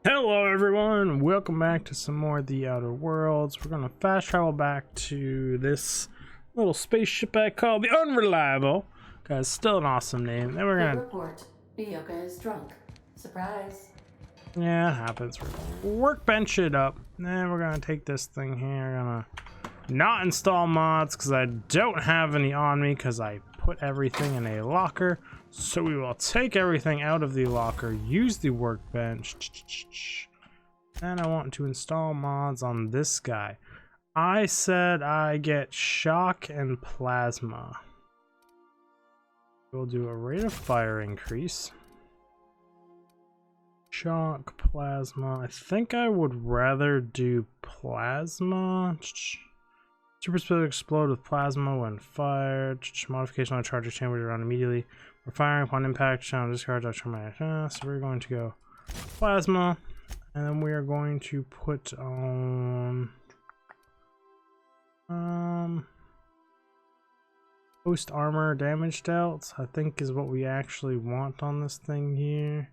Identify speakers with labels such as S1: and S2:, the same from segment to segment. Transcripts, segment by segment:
S1: Hello everyone, welcome back to some more of the Outer Worlds. We're gonna fast travel back to this little spaceship I call the Unreliable. Guys, still an awesome name. Then we're gonna
S2: report. Bioka is drunk. Surprise.
S1: yeah, it happens. We're gonna workbench it up. Then we're gonna take this thing here, gonna not install mods because I don't have any on me because I put everything in a locker. So we will take everything out of the locker, use the workbench, and I want to install mods on this guy. I said I get shock and plasma. We'll do a rate of fire increase. Shock, plasma. I think I would rather do plasma. Super speed explode with plasma when fired. Modification on charger chamber around immediately. We're firing upon impact. Channel discards automatic. So we're going to go plasma, and then we are going to put on post armor damage dealt. I think is what we actually want on this thing here.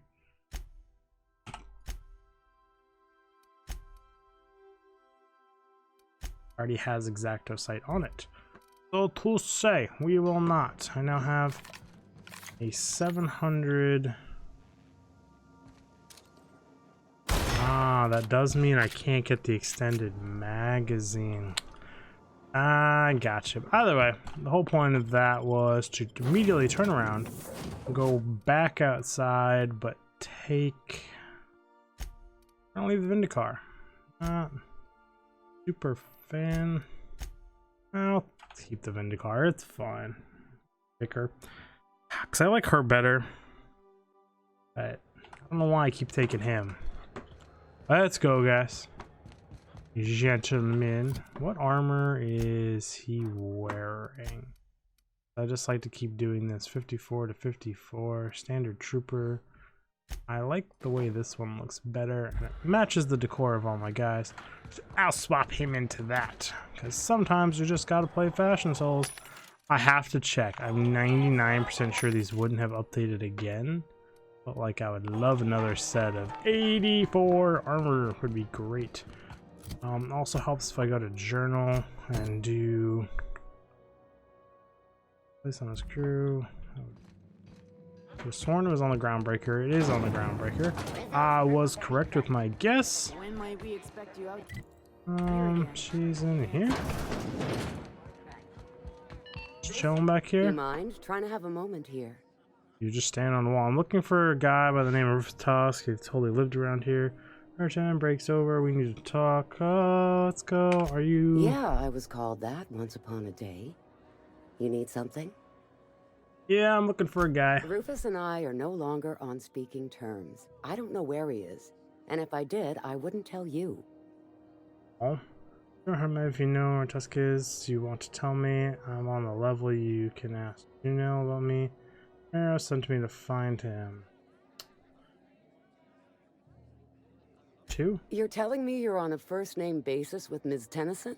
S1: Already has exacto sight on it. So to say, we will not. I now have a 700. That does mean I can't get the extended magazine. I gotcha. Either way, the whole point of that was to immediately turn around, go back outside, but take. I don't leave the Vindicar. Super fan. I'll keep the Vindicar. It's fine. Pick her. Because I like her better. But I don't know why I keep taking him. Let's go, guys. Gentlemen. What armor is he wearing? I just like to keep doing this. 54 to 54. Standard trooper. I like the way this one looks better. And it matches the decor of all my guys. So I'll swap him into that. Because sometimes you just gotta play Fashion Souls. I have to check. I'm 99% sure these wouldn't have updated again. But like I would love another set of 84 armor would be great. Also helps if I go to journal and do place on his crew. I was sworn it was on the groundbreaker. It is on the groundbreaker. I was correct with my guess.
S2: When might we expect you out?
S1: She's in here. Just chilling back here.
S2: You mind trying to have a moment here?
S1: You just stand on the wall. I'm looking for a guy by the name of Tusk. He totally lived around here. Our time breaks over. We need to talk. Let's go. Are you?
S2: Yeah, I was called that once upon a day. You need something?
S1: Yeah, I'm looking for a guy.
S2: Rufus and I are no longer on speaking terms. I don't know where he is. And if I did, I wouldn't tell you.
S1: Oh. I don't know if you know where Tusk is. You want to tell me? I'm on the level you can ask. You know about me? Arrow sent me to find him. 2?
S2: You're telling me you're on a first-name basis with Ms. Tennyson?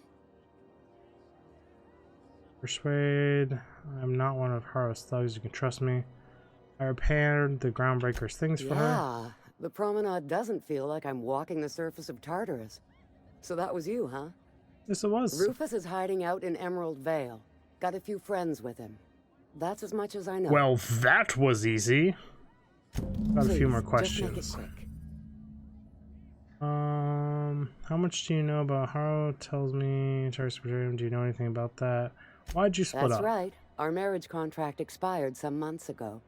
S1: Persuade. I'm not one of Harrow's thugs. You can trust me. I repaired the groundbreaker's things for her.
S2: Yeah, the promenade doesn't feel like I'm walking the surface of Tartarus. So that was you, huh?
S1: Yes, it was.
S2: Rufus is hiding out in Emerald Vale. Got a few friends with him. That's as much as I know.
S1: Well, that was easy. Got a few more
S2: Just
S1: questions.
S2: make it quick.
S1: How much do you know about Harrow? Tells me Tartarus betrayed him. Do you know anything about that? Why'd you split
S2: That's
S1: up?
S2: right. Our marriage contract expired some months ago.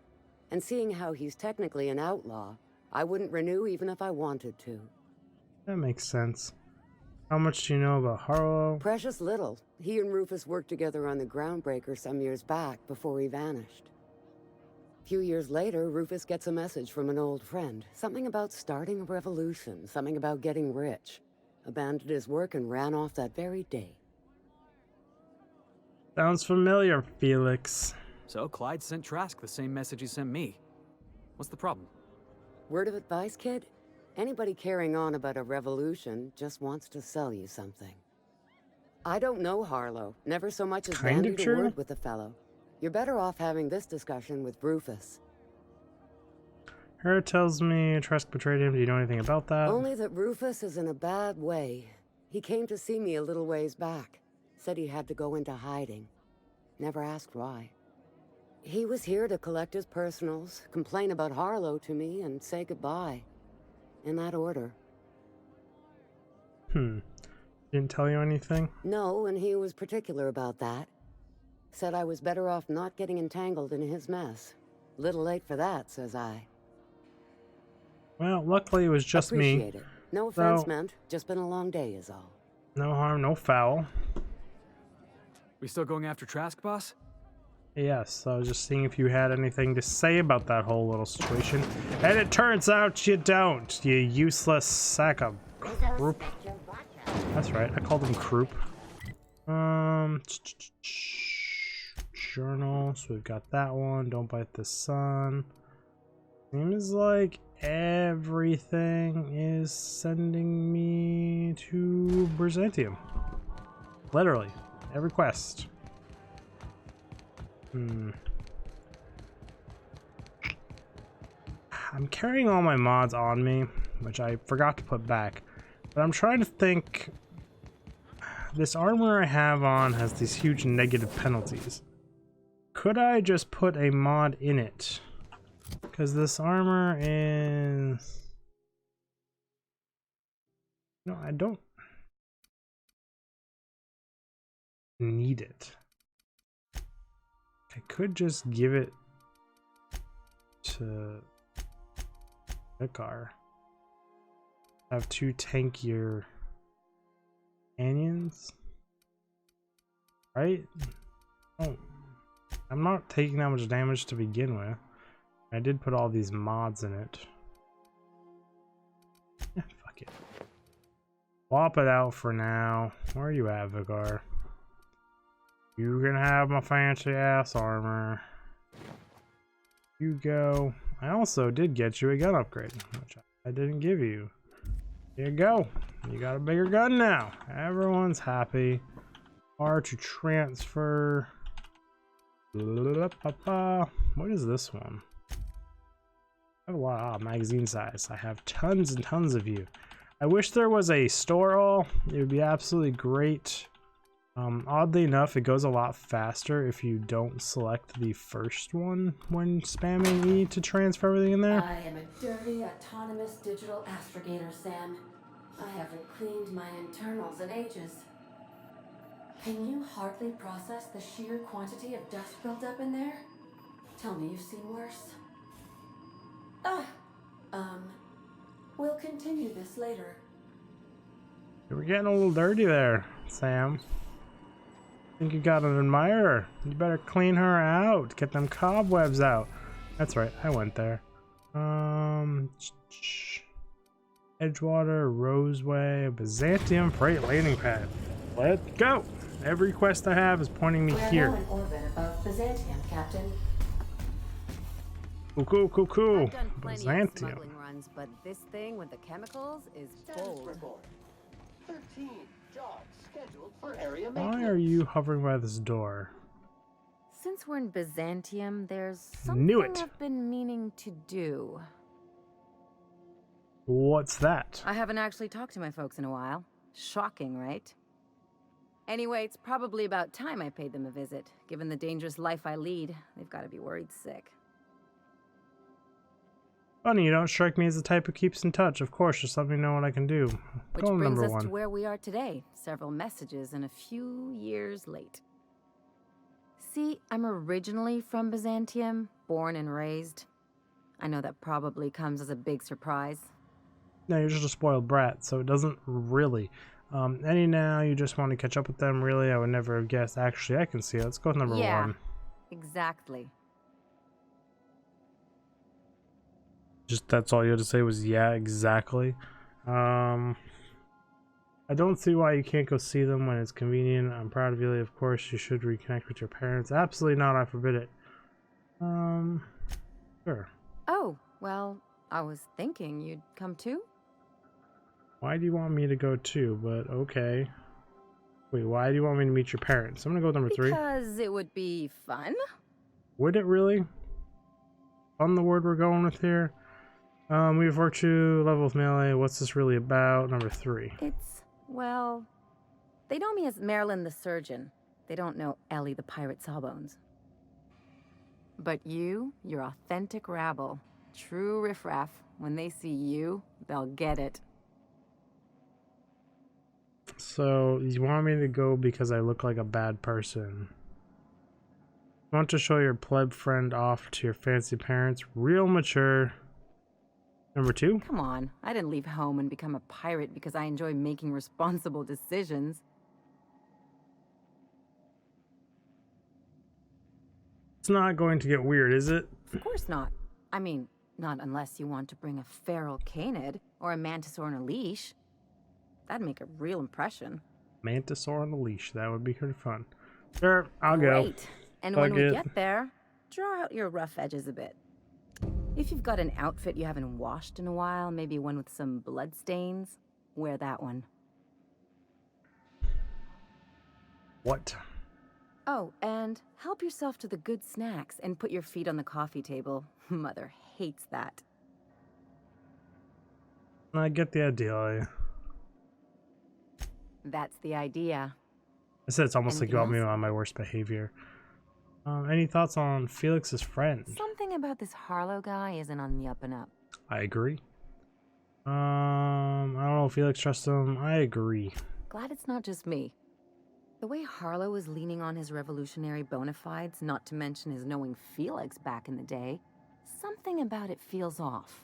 S2: And seeing how he's technically an outlaw, I wouldn't renew even if I wanted to.
S1: That makes sense. How much do you know about Harrow?
S2: Precious little. He and Rufus worked together on the groundbreaker some years back before he vanished. A few years later, Rufus gets a message from an old friend. Something about starting a revolution, something about getting rich. Abandoned his work and ran off that very day.
S1: Sounds familiar, Felix.
S3: So Clyde sent Trask the same message he sent me. What's the problem?
S2: Word of advice, kid? Anybody carrying on about a revolution just wants to sell you something. I don't know Harlow. Never so much as
S1: Kinda
S2: bandied a
S1: true.
S2: word with the fellow. You're better off having this discussion with Rufus.
S1: Her tells me Trask betrayed him. Do you know anything about that?
S2: Only that Rufus is in a bad way. He came to see me a little ways back. Said he had to go into hiding. Never asked why. He was here to collect his personals, complain about Harlow to me, and say goodbye. In that order.
S1: Didn't tell you anything?
S2: No, and he was particular about that. Said I was better off not getting entangled in his mess. Little late for that, says I.
S1: Well, luckily it was just me.
S2: Appreciate it. No offense meant. Just been a long day is all.
S1: No harm, no foul.
S3: We still going after Trask, boss?
S1: Yes, I was just seeing if you had anything to say about that whole little situation. And it turns out you don't, you useless sack of croup. That's right, I called him croup. Journal, so we've got that one. Don't bite the sun. Seems like everything is sending me to Byzantium. Literally, every quest. I'm carrying all my mods on me, which I forgot to put back. But I'm trying to think. This armor I have on has these huge negative penalties. Could I just put a mod in it? Because this armor is... No, I don't need it. I could just give it to Vicar. Have two tankier canyons, right? Oh, I'm not taking that much damage to begin with. I did put all these mods in it. Yeah, fuck it. Swap it out for now. Where are you at, Vicar? You can have my fancy ass armor. You go. I also did get you a gun upgrade, which I didn't give you. Here you go. You got a bigger gun now. Everyone's happy. R to transfer. What is this one? I have a lot of magazine size. I have tons and tons of you. I wish there was a store all. It would be absolutely great. Oddly enough, it goes a lot faster if you don't select the first one when spamming E to transfer everything in there.
S4: I am a dirty, autonomous digital astrogator, Sam. I haven't cleaned my internals in ages. Can you hardly process the sheer quantity of dust built up in there? Tell me you've seen worse. We'll continue this later.
S1: You were getting a little dirty there, Sam. Think you got an admirer. You better clean her out. Get them cobwebs out. That's right, I went there. Edgewater, Roseway, Byzantium Freight Landing Pad. Let's go! Every quest I have is pointing me here.
S4: We're now in orbit above Byzantium, Captain.
S1: Cool.
S2: I've done plenty of
S1: Byzantium.
S2: smuggling runs, but this thing with the chemicals is bold.
S5: 13 jobs scheduled for area
S1: Why
S5: maintenance.
S1: are you hovering by this door?
S2: Since we're in Byzantium, there's
S1: Knew
S2: something
S1: it.
S2: I've been meaning to do.
S1: What's that?
S2: I haven't actually talked to my folks in a while. Shocking, right? Anyway, it's probably about time I paid them a visit. Given the dangerous life I lead, they've got to be worried sick.
S1: Funny, you don't strike me as the type who keeps in touch. Of course, just let me know what I can do.
S2: Which
S1: Goal
S2: brings
S1: number
S2: us
S1: 1.
S2: to where we are today, several messages and a few years late. See, I'm originally from Byzantium, born and raised. I know that probably comes as a big surprise.
S1: No, you're just a spoiled brat, so it doesn't really. Any now, you just want to catch up with them, really? I would never have guessed. Actually, I can see it. Let's go with number 1.
S2: Exactly.
S1: Just that's all you had to say was, yeah, exactly. I don't see why you can't go see them when it's convenient. I'm proud of you. Of course, you should reconnect with your parents. Absolutely not. I forbid it. Sure.
S2: Oh, well, I was thinking you'd come too?
S1: Why do you want me to go too? But okay. Wait, why do you want me to meet your parents? I'm gonna go with number 3.
S2: Because it would be fun.
S1: Would it really? On the word we're going with here? We've worked to level with melee. What's this really about? Number 3.
S6: Well, they know me as Marilyn the surgeon. They don't know Ellie the pirate sawbones. But you're authentic rabble. True riffraff. When they see you, they'll get it.
S1: So, you want me to go because I look like a bad person? You want to show your pleb friend off to your fancy parents? Real mature. Number 2?
S6: Come on, I didn't leave home and become a pirate because I enjoy making responsible decisions.
S1: It's not going to get weird, is it?
S6: Of course not. I mean, not unless you want to bring a feral canid or a mantisaur on a leash. That'd make a real impression.
S1: Mantisaur on a leash. That would be pretty fun. Sure, I'll go.
S6: Great. And when we get there, draw out your rough edges a bit. If you've got an outfit you haven't washed in a while, maybe one with some blood stains, wear that one.
S1: What?
S6: Oh, and help yourself to the good snacks and put your feet on the coffee table. Mother hates that.
S1: I get the idea.
S6: That's the idea.
S1: I said it's almost like you got me
S6: Anything
S1: on my worst behavior. Any thoughts on Felix's friend?
S6: Something about this Harlow guy isn't on the up and up.
S1: I agree. I don't know if Felix trusts him. I agree.
S6: Glad it's not just me. The way Harlow is leaning on his revolutionary bona fides, not to mention his knowing Felix back in the day, something about it feels off.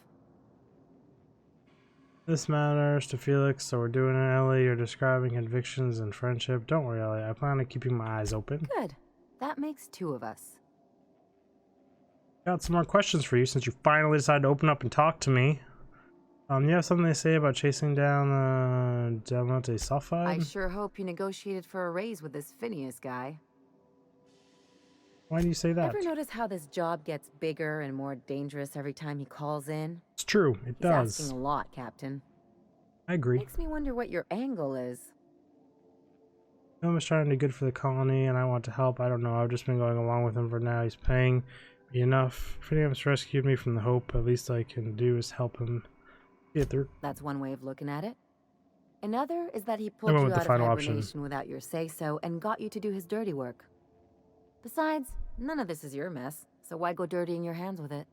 S1: This matters to Felix, so we're doing it, Ellie. You're describing convictions and friendship. Don't worry, Ellie. I plan on keeping my eyes open.
S6: Good. That makes 2 of us.
S1: Got some more questions for you since you finally decided to open up and talk to me. You have something to say about chasing down Delmonte Sulfide?
S6: I sure hope you negotiated for a raise with this Phineas guy.
S1: Why do you say that?
S6: Ever notice how this job gets bigger and more dangerous every time he calls in?
S1: It's true. It
S6: He's
S1: does.
S6: asking a lot, Captain.
S1: I agree.
S6: Makes me wonder what your angle is.
S1: I'm just trying to do good for the colony, and I want to help. I don't know. I've just been going along with him for now. He's paying me enough. If Phineas rescued me from the hope, at least I can do is help him get through.
S6: That's one way of looking at it. Another is that he pulled
S1: went
S6: you
S1: with the
S6: out of
S1: final
S6: hibernation
S1: option.
S6: without your say-so and got you to do his dirty work. Besides, none of this is your mess, so why go dirtying your hands with it?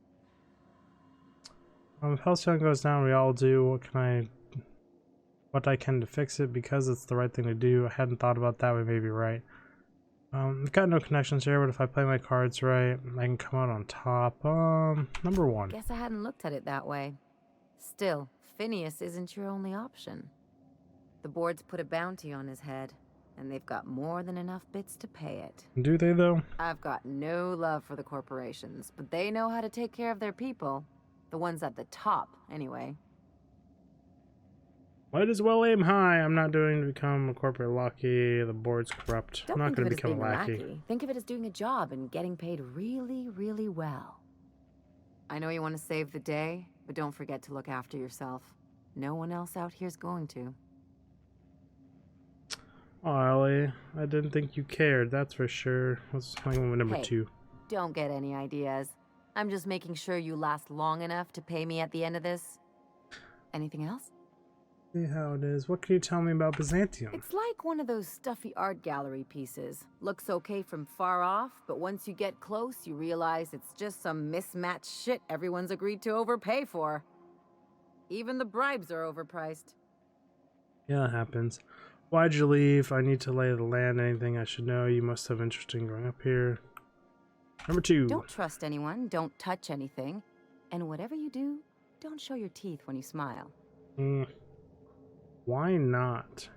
S1: If Halcyon goes down, we all do. What I can to fix it because it's the right thing to do. I hadn't thought about that. We may be right. I've got no connections here, but if I play my cards right, I can come out on top. Number 1.
S6: Guess I hadn't looked at it that way. Still, Phineas isn't your only option. The board's put a bounty on his head, and they've got more than enough bits to pay it.
S1: Do they, though?
S6: I've got no love for the corporations, but they know how to take care of their people. The ones at the top, anyway.
S1: Might as well aim high. I'm not doing to become a corporate lackey. The board's corrupt. I'm not going to become a lackey.
S6: Think of it as doing a job and getting paid really, really well. I know you want to save the day, but don't forget to look after yourself. No one else out here's going to.
S1: Oh, Ellie, I didn't think you cared, that's for sure. What's number
S6: Hey.
S1: 2?
S6: Don't get any ideas. I'm just making sure you last long enough to pay me at the end of this. Anything else?
S1: See how it is. What can you tell me about Byzantium?
S6: It's like one of those stuffy art gallery pieces. Looks okay from far off, but once you get close, you realize it's just some mismatched shit everyone's agreed to overpay for. Even the bribes are overpriced.
S1: Yeah, it happens. Why'd you leave? I need to lay the land. Anything I should know? You must have interest in growing up here. Number 2.
S6: Don't trust anyone, don't touch anything, and whatever you do, don't show your teeth when you smile.
S1: Why not?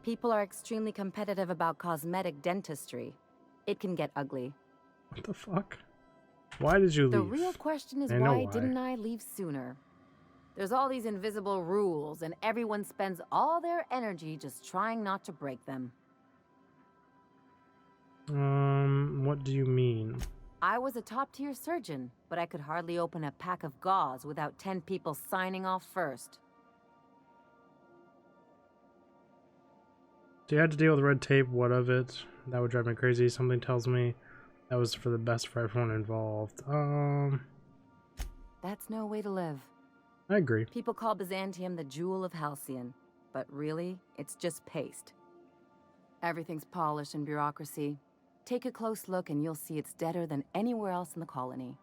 S6: People are extremely competitive about cosmetic dentistry. It can get ugly.
S1: What the fuck? Why did you leave?
S6: The real question is
S1: I know
S6: why didn't I leave sooner? There's all these invisible rules, and everyone spends all their energy just trying not to break them.
S1: What do you mean?
S6: I was a top-tier surgeon, but I could hardly open a pack of gauze without 10 people signing off first.
S1: So you had to deal with red tape. What of it? That would drive me crazy. Something tells me that was for the best for everyone involved.
S6: That's no way to live.
S1: I agree.
S6: People call Byzantium the jewel of Halcyon, but really, it's just paste. Everything's polished and bureaucracy. Take a close look and you'll see it's deader than anywhere else in the colony.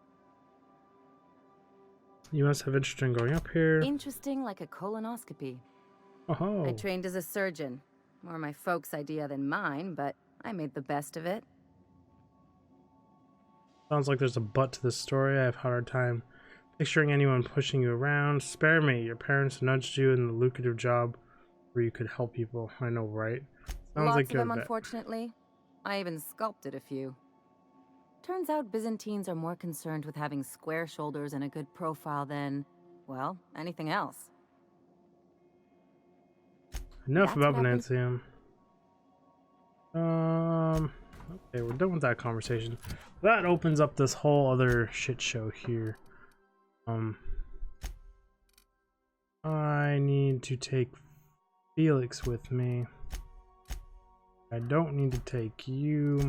S1: You must have interest in going up here.
S6: Interesting like a colonoscopy.
S1: Oh.
S6: I trained as a surgeon. More my folks' idea than mine, but I made the best of it.
S1: Sounds like there's a but to this story. I have a hard time picturing anyone pushing you around. Spare me. Your parents nudged you in the lucrative job where you could help people. I know, right? Sounds
S6: Lots
S1: like
S6: of them,
S1: good.
S6: unfortunately. I even sculpted a few. Turns out Byzantines are more concerned with having square shoulders and a good profile than, well, anything else.
S1: Enough
S6: That's
S1: about
S6: what happened.
S1: Byzantium. Okay, we're done with that conversation. That opens up this whole other shit show here. I need to take Felix with me. I don't need to take you.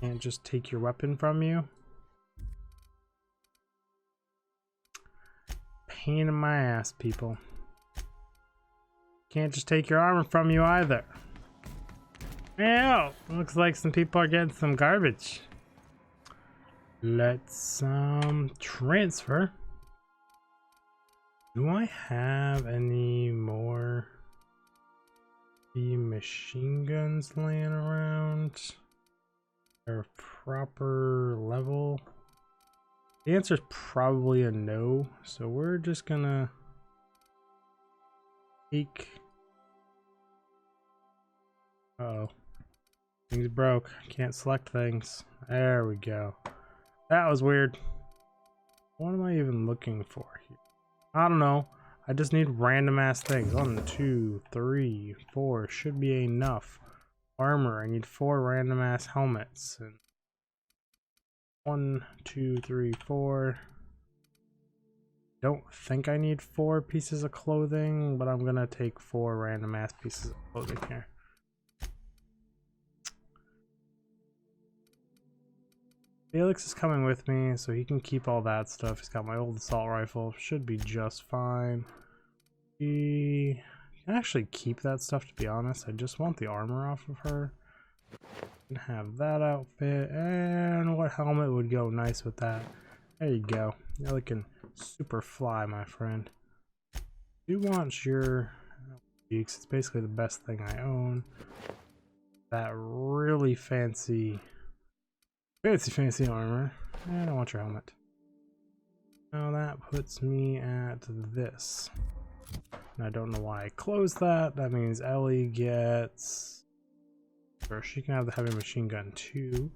S1: Can't just take your weapon from you. Pain in my ass, people. Can't just take your armor from you either. Ew, looks like some people are getting some garbage. Let's transfer. Do I have any more machine guns laying around? They're proper level. The answer is probably a no, so we're just gonna take. Uh-oh. Things broke. Can't select things. There we go. That was weird. What am I even looking for here? I don't know. I just need random ass things. 1, 2, 3, 4 should be enough. Armor. I need 4 random ass helmets. And 1, 2, 3, 4. Don't think I need 4 pieces of clothing, but I'm gonna take 4 random ass pieces of clothing here. Felix is coming with me, so he can keep all that stuff. He's got my old assault rifle. Should be just fine. He can actually keep that stuff, to be honest. I just want the armor off of her. Can have that outfit. And what helmet would go nice with that? There you go. You're looking super fly, my friend. You want your... It's basically the best thing I own. That really fancy armor. I don't want your helmet. Now that puts me at this. And I don't know why I closed that. That means Ellie gets... Or she can have the heavy machine gun too.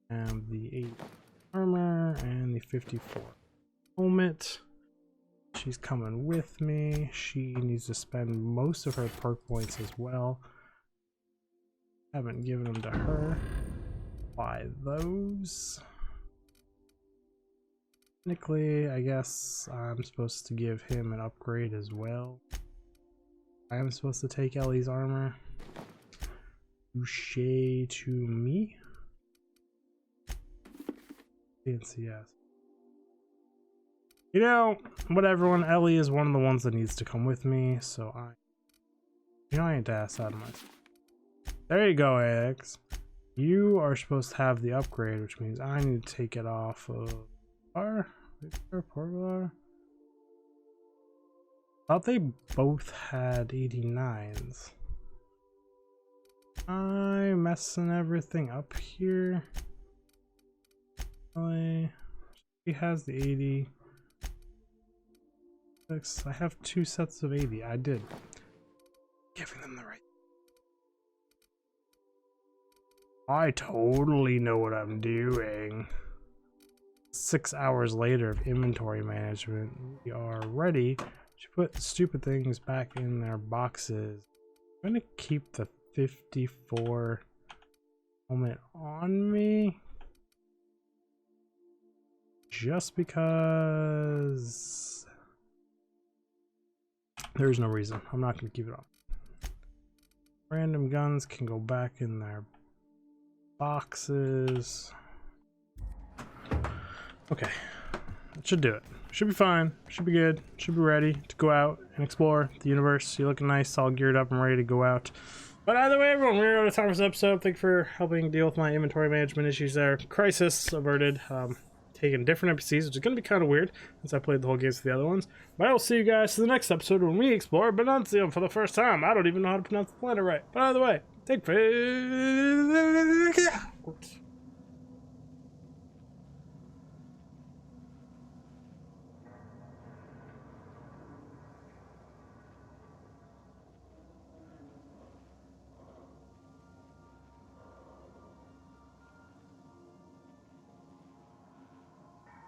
S1: And the 8 armor and the 54 helmet. She's coming with me. She needs to spend most of her perk points as well. Haven't given them to her. Buy those. Technically, I guess I'm supposed to give him an upgrade as well. I am supposed to take Ellie's armor. Touché to me. yes. You know, whatever, everyone, Ellie is one of the ones that needs to come with me, so giant ass out of my... There you go, AX. You are supposed to have the upgrade, which means I need to take it off of Portvar. Thought they both had 89s. I'm messing everything up here. She has the 80. I have 2 sets of 80. I did. Giving them the right. I totally know what I'm doing. 6 hours later of inventory management, we are ready to put stupid things back in their boxes. I'm gonna keep the 54 helmet on me just because there's no reason. I'm not gonna keep it on. Random guns can go back in their boxes. Okay, It should do it. Should be fine. Should be good. Should be ready to go out and explore the universe. You're looking nice, all geared up and ready to go out. But either way, everyone, we're out of time for this episode. Thank you for helping deal with my inventory management issues there. Crisis averted. Taking different NPCs, which is going to be kind of weird since I played the whole games for the other ones. But I will see you guys in the next episode when we explore Benuntium for the first time. I don't even know how to pronounce the planet right. But either way, take care.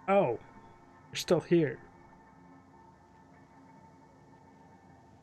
S1: Oh, you're still here.